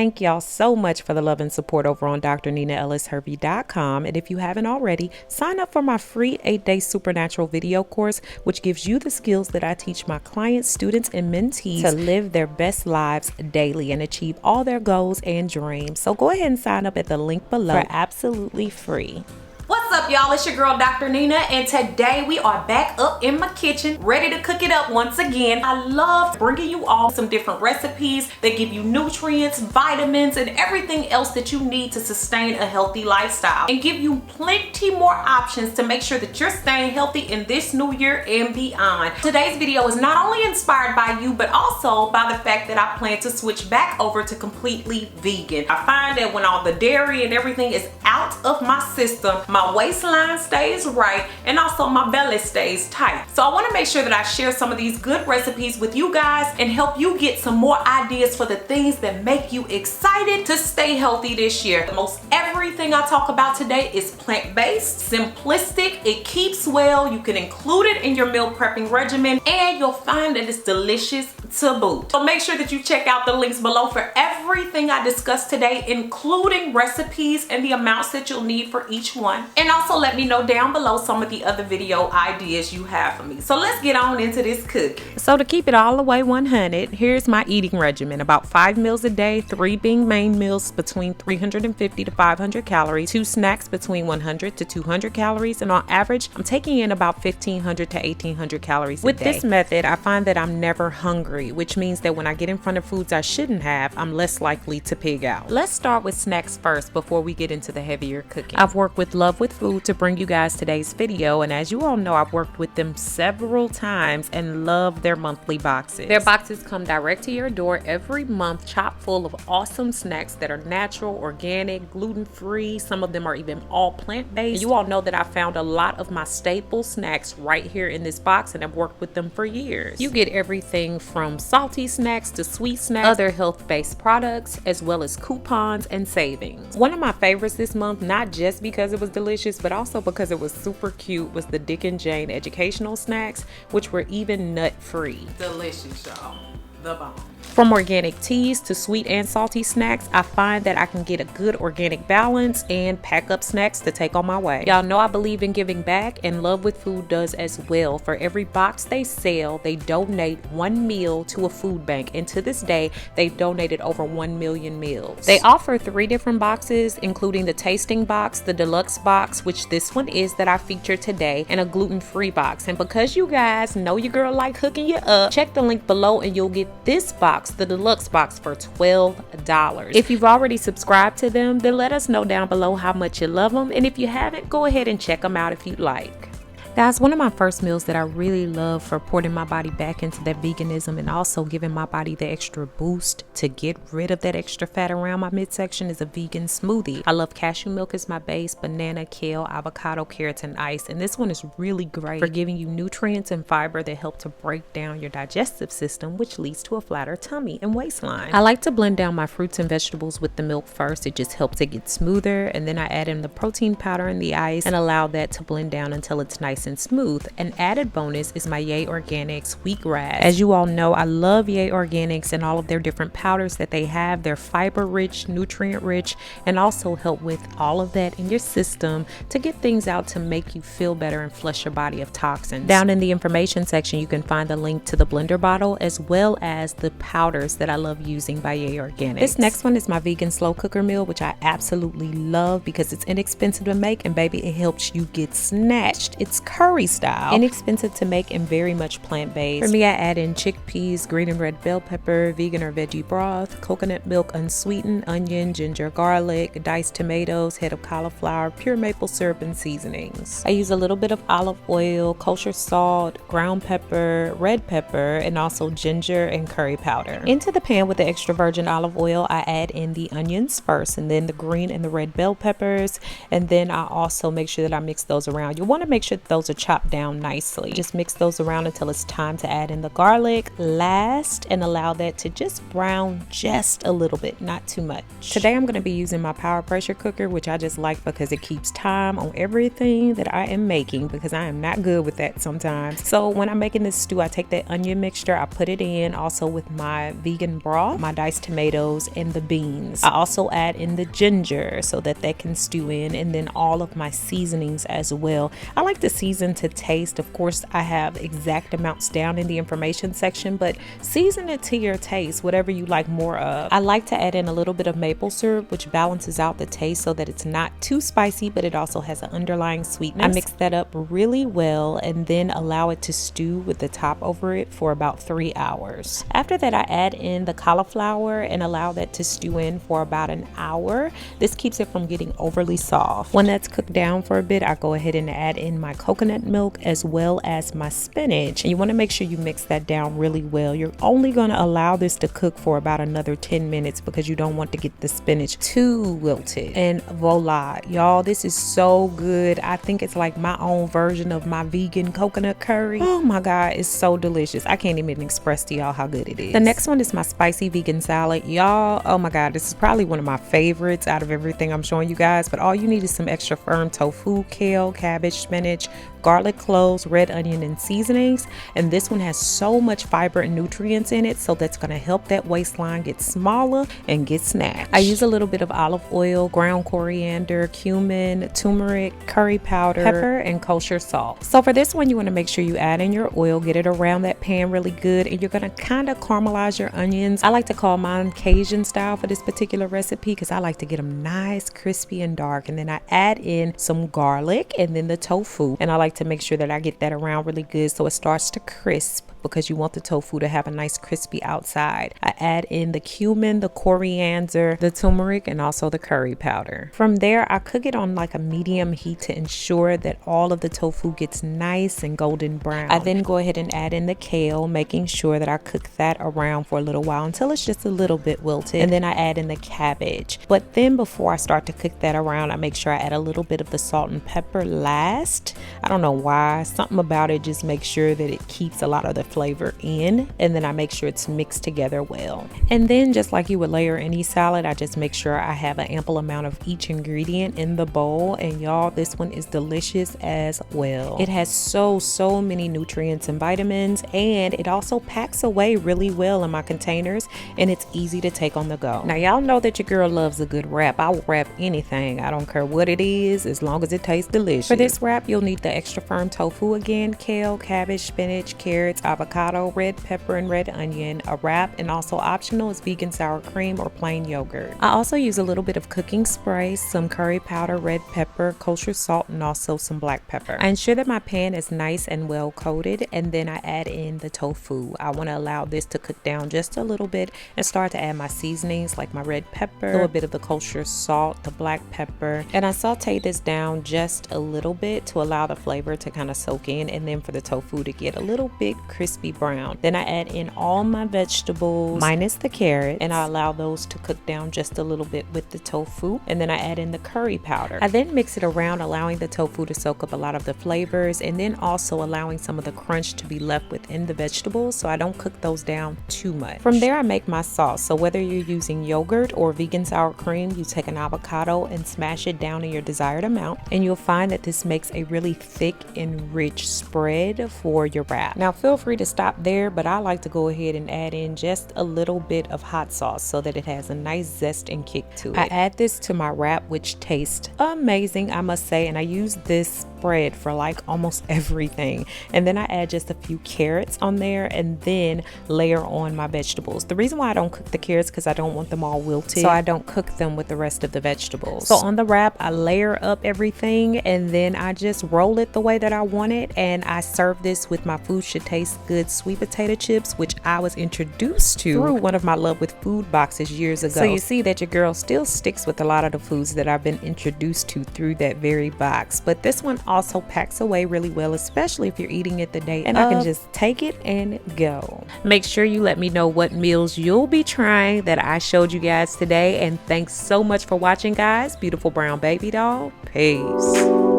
thank y'all so much for the love and support over on drninaellishervey.com. And if you haven't already, sign up for my free 8-day supernatural video course, which gives you the skills that I teach my clients, students, and mentees to live their best lives daily and achieve all their goals and dreams. So go ahead and sign up at the link below for absolutely free. What's up, y'all? It's your girl Dr. Nina, and today we are back up in my kitchen ready to cook it up once again. I love bringing you all some different recipes that give you nutrients, vitamins, and everything else that you need to sustain a healthy lifestyle and give you plenty more options to make sure that you're staying healthy in this new year and beyond. Today's video is not only inspired by you, but also by the fact that I plan to switch back over to completely vegan. I find that when all the dairy and everything is out of my system, my waistline stays right, and also my belly stays tight. So I want to make sure that I share some of these good recipes with you guys and help you get some more ideas for the things that make you excited to stay healthy this year. Most everything I talk about today is plant-based, simplistic, it keeps well, you can include it in your meal prepping regimen, and you'll find that it's delicious to boot. So make sure that you check out the links below for everything I discussed today, including recipes and the amounts that you'll need for each one. And also let me know down below some of the other video ideas you have for me. So let's get on into this cooking. So to keep it all the way 100, here's my eating regimen. About 5 meals a day, 3 being main meals between 350 to 500 calories, 2 snacks between 100 to 200 calories, and on average, I'm taking in about 1,500 to 1,800 calories a day. With this method, I find that I'm never hungry, which means that when I get in front of foods I shouldn't have, I'm less likely to pig out. Let's start with snacks first before we get into the heavier cooking. I've worked with Love with Food to bring you guys today's video, and as you all know, I've worked with them several times and love their monthly boxes. Their boxes come direct to your door every month, chock full of awesome snacks that are natural, organic, gluten-free. Some of them are even all plant-based. You all know that I found a lot of my staple snacks right here in this box, and I've worked with them for years. You get everything from salty snacks to sweet snacks, other health-based products, as well as coupons and savings. One of my favorites this month, not just because it was delicious, but also because it was super cute, was the Dick and Jane educational snacks, which were even nut-free. Delicious, y'all. The bomb. From organic teas to sweet and salty snacks, I find that I can get a good organic balance and pack up snacks to take on my way. Y'all know I believe in giving back, and Love with Food does as well. For every box they sell, they donate 1 meal to a food bank, and to this day, they've donated over 1 million meals. They offer 3 different boxes, including the tasting box, the deluxe box, which this one is that I featured today, and a gluten-free box. And because you guys know your girl like hooking you up, check the link below and you'll get this box, the deluxe box, for $12. If you've already subscribed to them, then let us know down below how much you love them, and if you haven't, go ahead and check them out if you'd like. Guys, one of my first meals that I really love for putting my body back into that veganism and also giving my body the extra boost to get rid of that extra fat around my midsection is a vegan smoothie. I love cashew milk as my base, banana, kale, avocado, carrots, and ice. And this one is really great for giving you nutrients and fiber that help to break down your digestive system, which leads to a flatter tummy and waistline. I like to blend down my fruits and vegetables with the milk first. It just helps it get smoother. And then I add in the protein powder and the ice and allow that to blend down until it's nice and smooth. An added bonus is my Yay Organics wheatgrass. As you all know, I love Yay Organics and all of their different powders that they have. They're fiber rich, nutrient rich, and also help with all of that in your system to get things out to make you feel better and flush your body of toxins. Down in the information section, you can find the link to the blender bottle as well as the powders that I love using by Yay Organics. This next one is my vegan slow cooker meal, which I absolutely love because it's inexpensive to make, and baby, it helps you get snatched. It's curry style, inexpensive to make, and very much plant-based. For me, I add in chickpeas, green and red bell pepper, vegan or veggie broth, coconut milk unsweetened, onion, ginger, garlic, diced tomatoes, head of cauliflower, pure maple syrup, and seasonings. I use a little bit of olive oil, kosher salt, ground pepper, red pepper, and also ginger and curry powder. Into the pan with the extra virgin olive oil, I add in the onions first, and then the green and the red bell peppers, and then I also make sure that I mix those around. You want to make sure that those those are chopped down nicely. Just mix those around until it's time to add in the garlic last and allow that to just brown just a little bit, not too much. Today I'm going to be using my power pressure cooker, which I just like because it keeps time on everything that I am making, because I am not good with that sometimes. So when I'm making this stew, I take that onion mixture, I put it in also with my vegan broth, my diced tomatoes, and the beans. I also add in the ginger so that can stew in, and then all of my seasonings as well. I like to season to taste. Of course, I have exact amounts down in the information section, but season it to your taste, whatever you like more of. I like to add in a little bit of maple syrup, which balances out the taste so that it's not too spicy, but it also has an underlying sweetness. I mix that up really well and then allow it to stew with the top over it for about 3 hours. After that, I add in the cauliflower and allow that to stew in for about an hour. This keeps it from getting overly soft. When that's cooked down for a bit, I go ahead and add in my coconut milk as well as my spinach. And you want to make sure you mix that down really well. You're only going to allow this to cook for about another 10 minutes because you don't want to get the spinach too wilted. And voila, y'all, this is so good. I think it's like my own version of my vegan coconut curry. Oh my God, it's so delicious. I can't even express to y'all how good it is. The next one is my spicy vegan salad. Y'all, oh my God, this is probably one of my favorites out of everything I'm showing you guys, but all you need is some extra firm tofu, kale, cabbage, spinach, garlic, cloves, red onion, and seasonings. And this one has so much fiber and nutrients in it, so that's going to help that waistline get smaller and get snatched. I use a little bit of olive oil, ground coriander, cumin, turmeric, curry powder, pepper, and kosher salt. So for this one, you want to make sure you add in your oil, get it around that pan really good, and you're going to kind of caramelize your onions. I like to call mine Cajun style for this particular recipe because I like to get them nice, crispy, and dark. And then I add in some garlic and then the tofu, and I like to make sure that I get that around really good so it starts to crisp, because you want the tofu to have a nice crispy outside. I add in the cumin, the coriander, the turmeric, and also the curry powder. From there, I cook it on like a medium heat to ensure that all of the tofu gets nice and golden brown. I then go ahead and add in the kale, making sure that I cook that around for a little while until it's just a little bit wilted. And then I add in the cabbage. But then before I start to cook that around, I make sure I add a little bit of the salt and pepper last. I don't know why. Something about it just makes sure that it keeps a lot of the flavor in, and then I make sure it's mixed together well. And then just like you would layer any salad, I just make sure I have an ample amount of each ingredient in the bowl. And y'all, this one is delicious as well. It has so many nutrients and vitamins, and it also packs away really well in my containers, and it's easy to take on the go. Now y'all know that your girl loves a good wrap. I will wrap anything, I don't care what it is, as long as it tastes delicious. For this wrap, you'll need the extra firm tofu again, kale, cabbage, spinach, carrots, avocado, red pepper, and red onion, a wrap, and also optional is vegan sour cream or plain yogurt. I also use a little bit of cooking spray, some curry powder, red pepper, kosher salt, and also some black pepper. I ensure that my pan is nice and well coated, and then I add in the tofu. I want to allow this to cook down just a little bit and start to add my seasonings like my red pepper, a little bit of the kosher salt, the black pepper, and I saute this down just a little bit to allow the flavor to kind of soak in, and then for the tofu to get a little bit crispy brown. Then I add in all my vegetables minus the carrot, and I allow those to cook down just a little bit with the tofu, and then I add in the curry powder. I then mix it around, allowing the tofu to soak up a lot of the flavors, and then also allowing some of the crunch to be left within the vegetables, so I don't cook those down too much. From there, I make my sauce. So whether you're using yogurt or vegan sour cream, you take an avocado and smash it down in your desired amount, and you'll find that this makes a really thick and rich spread for your wrap. Now feel free to stop there, but I like to go ahead and add in just a little bit of hot sauce so that it has a nice zest and kick to it. I add this to my wrap, which tastes amazing, I must say, and I use this spread for like almost everything. And then I add just a few carrots on there and then layer on my vegetables. The reason why I don't cook the carrots because I don't want them all wilted, so I don't cook them with the rest of the vegetables. So on the wrap, I layer up everything and then I just roll it the way that I want it, and I serve this with my Food Should Taste Good sweet potato chips, which I was introduced to through one of my Love with Food boxes years ago. So you see that your girl still sticks with a lot of the foods that I've been introduced to through that very box. But this one also packs away really well, especially if you're eating it the day and I can just take it and go. Make sure you let me know what meals you'll be trying that I showed you guys today, and thanks so much for watching, guys. Beautiful brown baby doll. Peace.